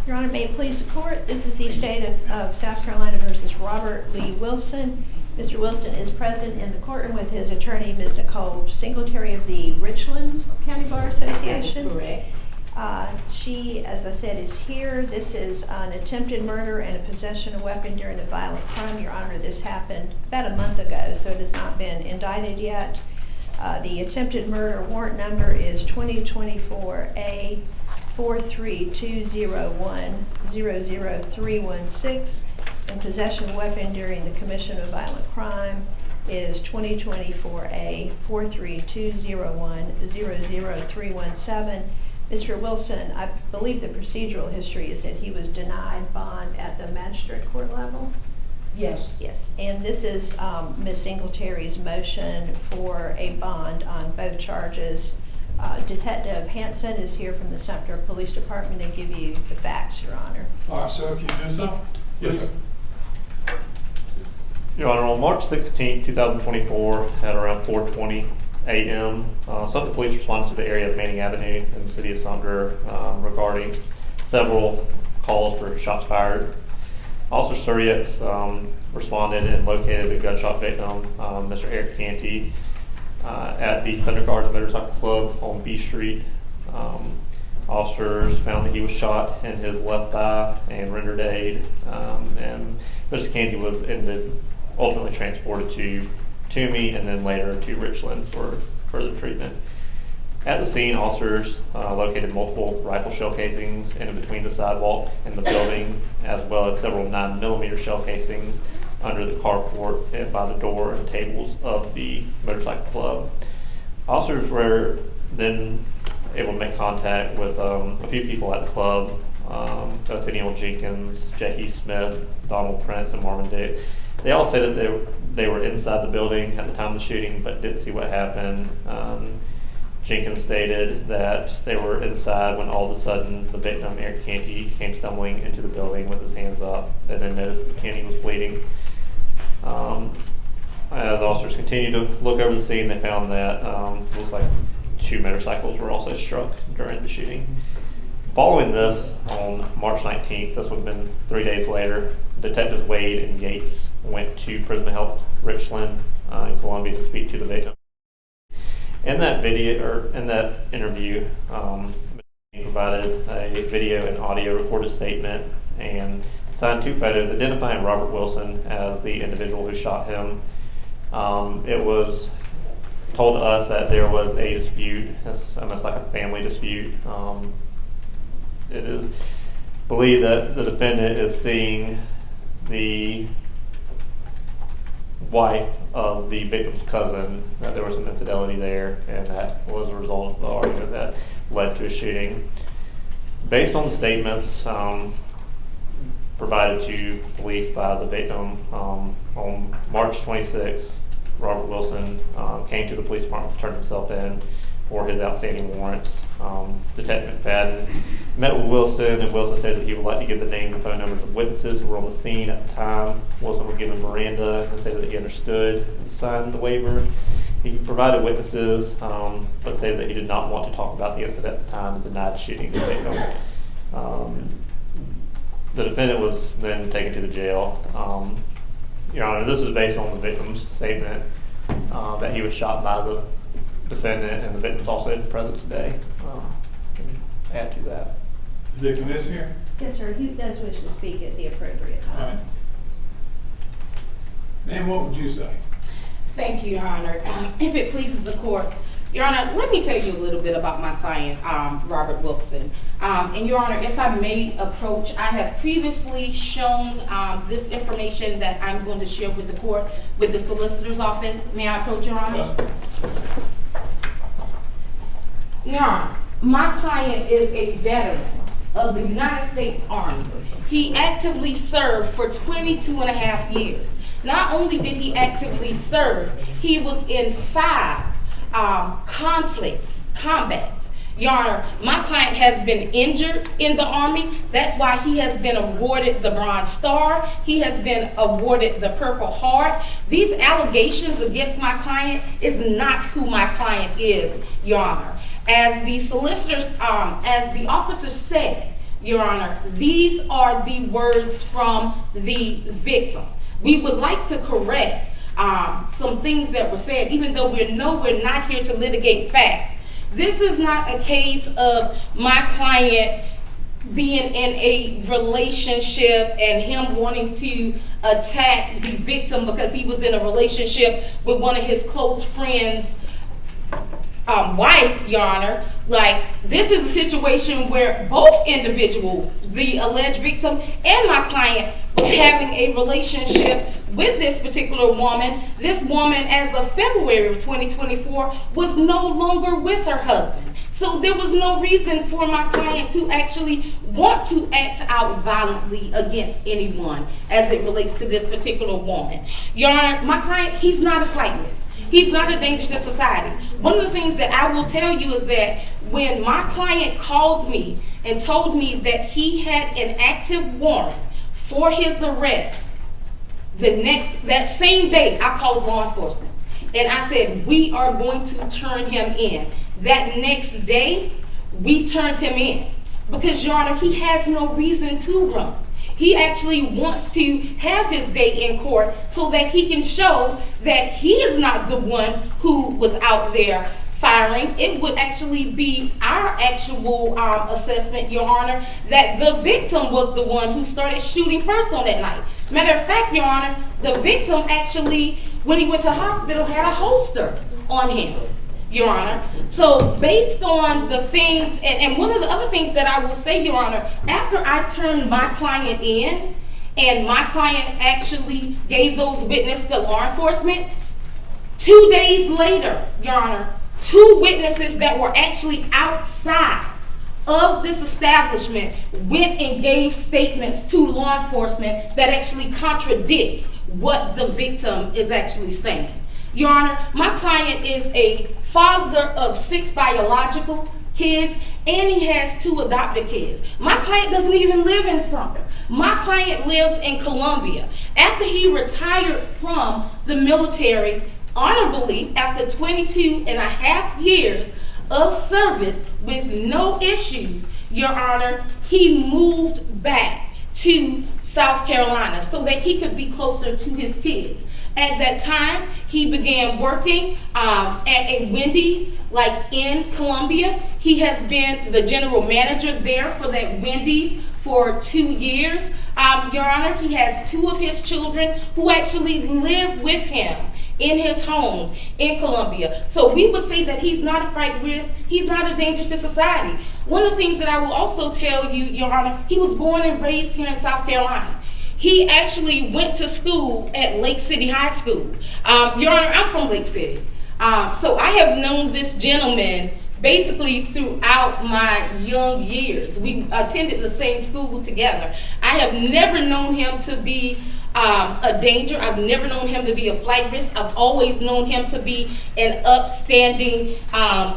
Your Honor, may it please the court, this is the State of South Carolina versus Robert Lee Wilson. Mr. Wilson is present in the courtroom with his attorney, Ms. Nicole Singletary of the Richland County Bar Association. Correct. She, as I said, is here. This is an attempted murder and a possession of a weapon during a violent crime. Your Honor, this happened about a month ago, so it has not been indicted yet. The attempted murder warrant number is 2024A 43201-00316, and possession of a weapon during the commission of a violent crime is 2024A 43201-00317. Mr. Wilson, I believe the procedural history is that he was denied bond at the magistrate court level? Yes. Yes, and this is Ms. Singletary's motion for a bond on both charges. Detective Hanson is here from the Sumter Police Department to give you the facts, Your Honor. All right, sir, if you do so. Yes, sir. Your Honor, on March 16, 2024, at around 4:20 a.m., Sumter Police responded to the area of Manning Avenue in the city of Sumter regarding several calls for shots fired. Officer Surriott responded and located the gunshot victim, Mr. Eric Canty, at the Thunder Garden Motorcycle Club on B Street. Officers found that he was shot in his left thigh and rendered aid, and Mr. Canty was ultimately transported to Toomey and then later to Richland for further treatment. At the scene, officers located multiple rifle shell casings in between the sidewalk and the building, as well as several 9mm shell casings under the carport and by the door and tables of the motorcycle club. Officers were then able to make contact with a few people at the club, Nathaniel Jenkins, Jackie Smith, Donald Prince, and Marvin Dick. They all said that they were inside the building at the time of the shooting but didn't see what happened. Jenkins stated that they were inside when all of a sudden the victim, Eric Canty, came stumbling into the building with his hands up and then noticed that Canty was bleeding. As officers continued to look over the scene, they found that it looks like 2 motorcycles were also struck during the shooting. Following this, on March 19th, this would have been 3 days later, Detectives Wade and Gates went to Prison Health Richland in Columbia to speak to the victim. In that interview, he provided a video and audio recorded statement and signed 2 photos identifying Robert Wilson as the individual who shot him. It was told to us that there was a dispute. It's almost like a family dispute. It is believed that the defendant is seeing the wife of the victim's cousin, that there was some infidelity there, and that was a result of the argument that led to a shooting. Based on the statements provided to police by the victim, on March 26th, Robert Wilson came to the police department to turn himself in for his outstanding warrants. Detective McFaddin met with Wilson, and Wilson said that he would like to give the names and phone numbers of witnesses who were on the scene at the time. Wilson was given Miranda and said that he understood and signed the waiver. He provided witnesses, but said that he did not want to talk about the incident at the time and denied shooting the victim. The defendant was then taken to the jail. Your Honor, this is based on the victim's statement that he was shot by the defendant, and the victim's also present today. Add to that. The victim is here? Yes, sir. He does wish to speak at the appropriate All right. time. Ma'am, what would you say? Thank you, Your Honor. If it pleases the court, Your Honor, let me tell you a little bit about my client, Robert Wilson. And Your Honor, if I may approach, I have previously shown this information that I'm going to share with the court with the solicitor's office. May I approach, Your Honor? Yes. Your Honor, my client is a veteran of the United States Army. He actively served for 22 and a half years. Not only did he actively serve, he was in 5 combats. Your Honor, my client has been injured in the Army. That's why he has been awarded the Bronze Star. He has been awarded the Purple Heart. These allegations against my client is not who my client is, Your Honor. As the solicitors, as the officers said, Your Honor, these are the words from the victim. We would like to correct some things that were said, even though we're not here to litigate facts. This is not a case of my client being in a relationship and him wanting to attack the victim because he was in a relationship with one of his close friends' wife, Your Honor. Like, this is a situation where both individuals, the alleged victim and my client, was having a relationship with this particular woman. This woman, as of February of 2024, was no longer with her husband. So there was no reason for my client to actually want to act out violently against anyone as it relates to this particular woman. Your Honor, my client, he's not a flight risk. He's not a danger to society. One of the things that I will tell you is that when my client called me and told me that he had an active warrant for his arrest, that same day I called law enforcement and I said, we are going to turn him in. That next day, we turned him in because, Your Honor, he has no reason to run. He actually wants to have his day in court so that he can show that he is not the one who was out there firing. It would actually be our actual assessment, Your Honor, that the victim was the one who started shooting first on that night. Matter of fact, Your Honor, the victim actually, when he went to hospital, had a holster on him, Your Honor. So based on the things, and one of the other things that I will say, Your Honor, after I turned my client in and my client actually gave those witnesses to law enforcement, 2 days later, Your Honor, 2 witnesses that were actually outside of this establishment went and gave statements to law enforcement that actually contradicts what the victim is actually saying. Your Honor, my client is a father of 6 biological kids, and he has 2 adopted kids. My client doesn't even live in Sumter. My client lives in Columbia. After he retired from the military, honorably, after 22 and a half years of service with no issues, Your Honor, he moved back to South Carolina so that he could be closer to his kids. At that time, he began working at a Wendy's, like in Columbia. He has been the general manager there for that Wendy's for 2 years. Your Honor, he has 2 of his children who actually live with him in his home in Columbia. So we would say that he's not a flight risk. He's not a danger to society. One of the things that I will also tell you, Your Honor, he was born and raised here in South Carolina. He actually went to school at Lake City High School. Your Honor, I'm from Lake City. So I have known this gentleman basically throughout my young years. We attended the same school together. I have never known him to be a danger. I've never known him to be a flight risk. I've always known him to be an upstanding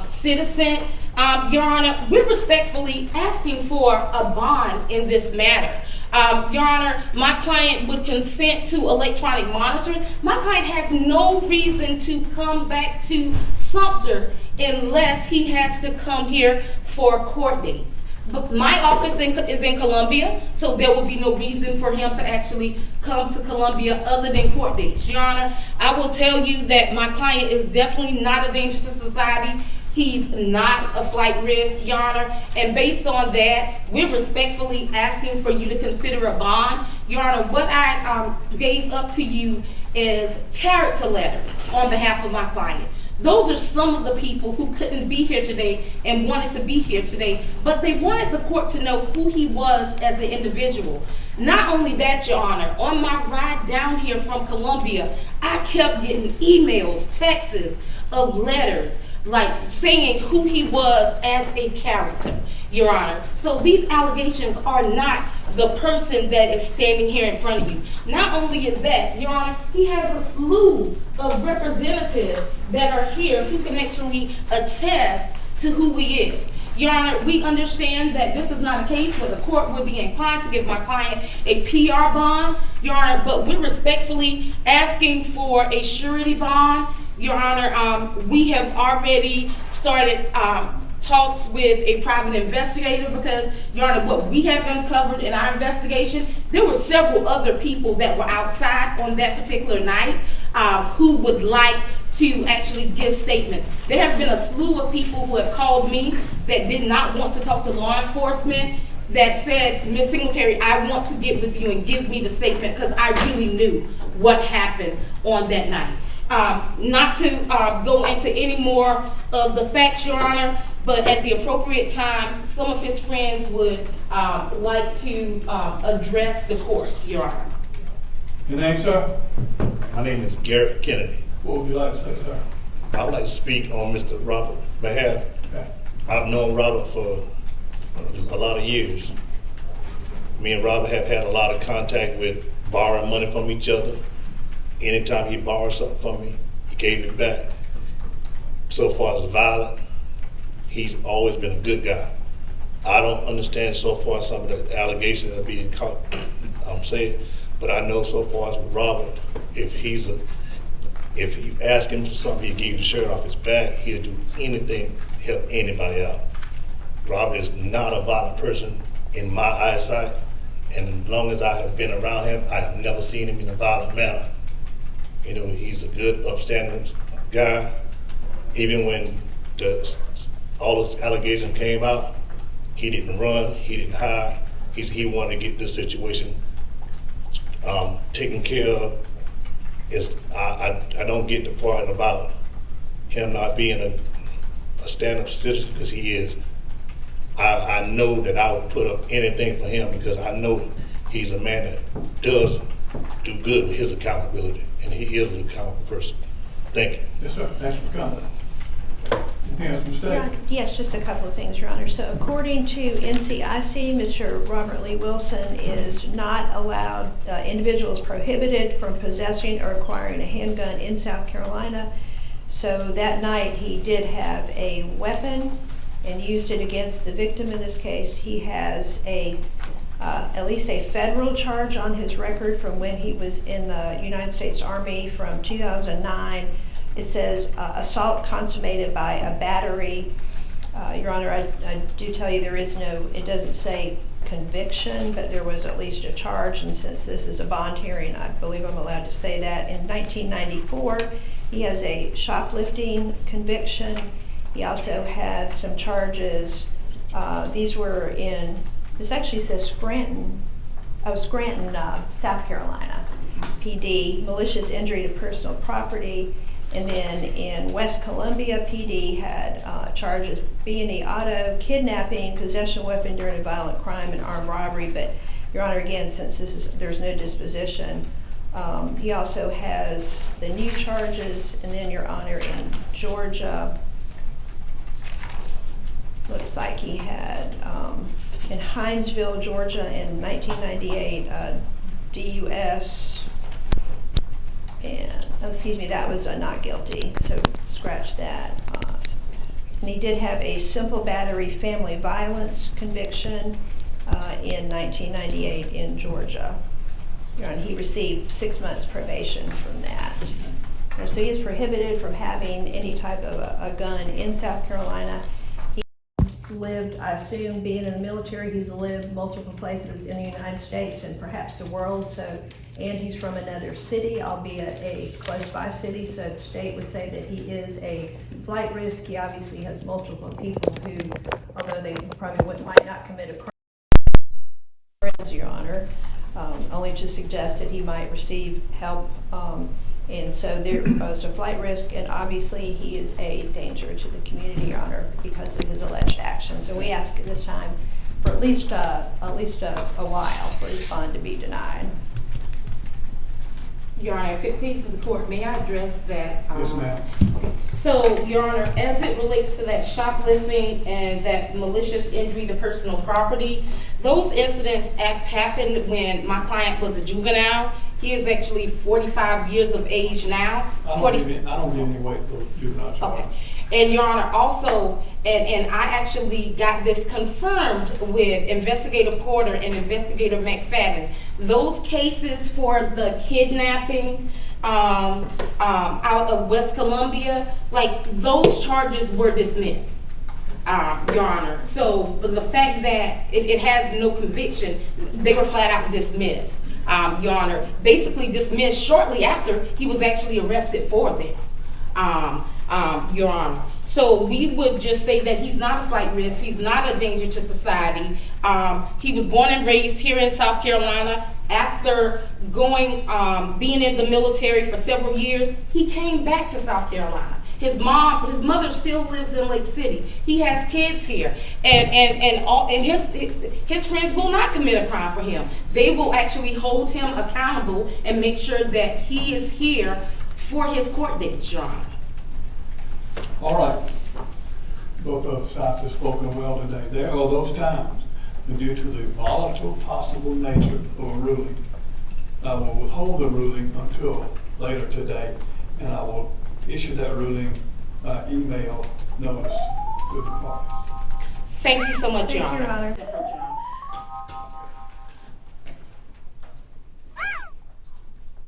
citizen. Your Honor, we're respectfully asking for a bond in this matter. Your Honor, my client would consent to electronic monitoring. My client has no reason to come back to Sumter unless he has to come here for court dates. But my office is in Columbia, so there will be no reason for him to actually come to Columbia other than court dates. Your Honor, I will tell you that my client is definitely not a danger to society. He's not a flight risk, Your Honor, and based on that, we're respectfully asking for you to consider a bond. Your Honor, what I gave up to you is character letters on behalf of my client. Those are some of the people who couldn't be here today and wanted to be here today, but they wanted the court to know who he was as an individual. Not only that, Your Honor, on my ride down here from Columbia, I kept getting emails, texts of letters, like saying who he was as a character, Your Honor. So these allegations are not the person that is standing here in front of you. Not only is that, Your Honor, he has a slew of representatives that are here who can actually attest to who he is. Your Honor, we understand that this is not a case where the court would be inclined to give my client a PR bond, Your Honor, but we're respectfully asking for a surety bond. Your Honor, we have already started talks with a private investigator because, Your Honor, what we have uncovered in our investigation, there were several other people that were outside on that particular night who would like to actually give statements. There have been a slew of people who have called me that did not want to talk to law enforcement that said, Ms. Singletary, I want to get with you and give me the statement because I really knew what happened on that night. Not to go into any more of the facts, Your Honor, but at the appropriate time, some of his friends would like to address the court, Your Honor. Your name, sir? My name is Garrett Kennedy. What would you like to say, sir? I would like to speak on Mr. Robert's behalf. Okay. I've known Robert for a lot of years. Me and Robert have had a lot of contact with borrowing money from each other. Anytime he borrowed something from me, he gave it back. So far as violent, he's always been a good guy. I don't understand so far some of the allegations that are being caught, I'm saying, but I know so far as with Robert, if you ask him for something, he'll give you the shirt off his back. He'll do anything to help anybody out. Robert is not a violent person in my eyesight, and as long as I have been around him, I have never seen him in a violent manner. You know, he's a good, upstanding guy. Even when all those allegations came out, he didn't run, he didn't hide. He wanted to get this situation taken care of. I don't get the part about him not being a stand-up citizen, because he is. I know that I would put up anything for him because I know he's a man that does do good with his accountability, and he is an accountable person. Thank you. Yes, sir. Thanks for coming. Anything else, Ms. Your Honor, yes, just a couple of things, Your Honor. So according to NCIC, Mr. Robert Lee Wilson is not allowed, individuals prohibited from possessing or acquiring a handgun in South Carolina. So that night he did have a weapon and used it against the victim in this case. He has at least a federal charge on his record from when he was in the United States Army from 2009. It says assault consummated by a battery. Your Honor, I do tell you it doesn't say conviction, but there was at least a charge, and since this is a bond hearing, I believe I'm allowed to say that. In 1994, he has a shoplifting conviction. He also had some charges. These were this actually says Scranton, South Carolina, PD, malicious injury to personal property. And then in West Columbia, PD had charges B&E auto, kidnapping, possession of weapon during a violent crime, and armed robbery. But, Your Honor, again, since there's no disposition, he also has the new charges. And then, Your Honor, in Georgia, looks like he had in Hinesville, Georgia, in 1998, DUS. And, that was not guilty, so scratch that. And he did have a simple battery family violence conviction in 1998 in Georgia. And he received 6 months probation from that. And so he is prohibited from having any type of a gun in South Carolina. He lived, I assume, being in the military, he's lived multiple places in the United States and perhaps the world. And he's from another city, albeit a close-by city, so the state would say that he is a flight risk. He obviously has multiple people who, although they probably might not commit a crime, Your Honor, only to suggest that he might receive help. And so there was a flight risk, and obviously he is a danger to the community, Your Honor, because of his alleged actions. So we ask at this time for at least a while for his bond to be denied. Your Honor, if it pleases the court, may I address that? Yes, ma'am. Okay. So, Your Honor, as it relates to that shoplifting and that malicious injury to personal property, those incidents happened when my client was a juvenile. He is actually 45 years of age now. I don't get any weight for juvenile charge. Okay. And Your Honor, also, and I actually got this confirmed with Investigator Porter and Investigator McFaddin. Those cases for the kidnapping out of West Columbia, like those charges were dismissed. Your Honor. So but the fact that it has no conviction, they were flat out dismissed, Your Honor. Basically dismissed shortly after he was actually arrested for them, Your Honor. So we would just say that he's not a flight risk. He's not a danger to society. He was born and raised here in South Carolina. After being in the military for several years, he came back to South Carolina. His mother still lives in Lake City. He has kids here, and his friends will not commit a crime for him. They will actually hold him accountable and make sure that he is here for his court date, Your Honor. All right. Both of sides have spoken well today. There are those times when, due to the volatile possible nature of a ruling, I will withhold the ruling until later today, and I will issue that ruling by email notice to the parties. Thank you so much, Thank Your you, Your Honor. Honor.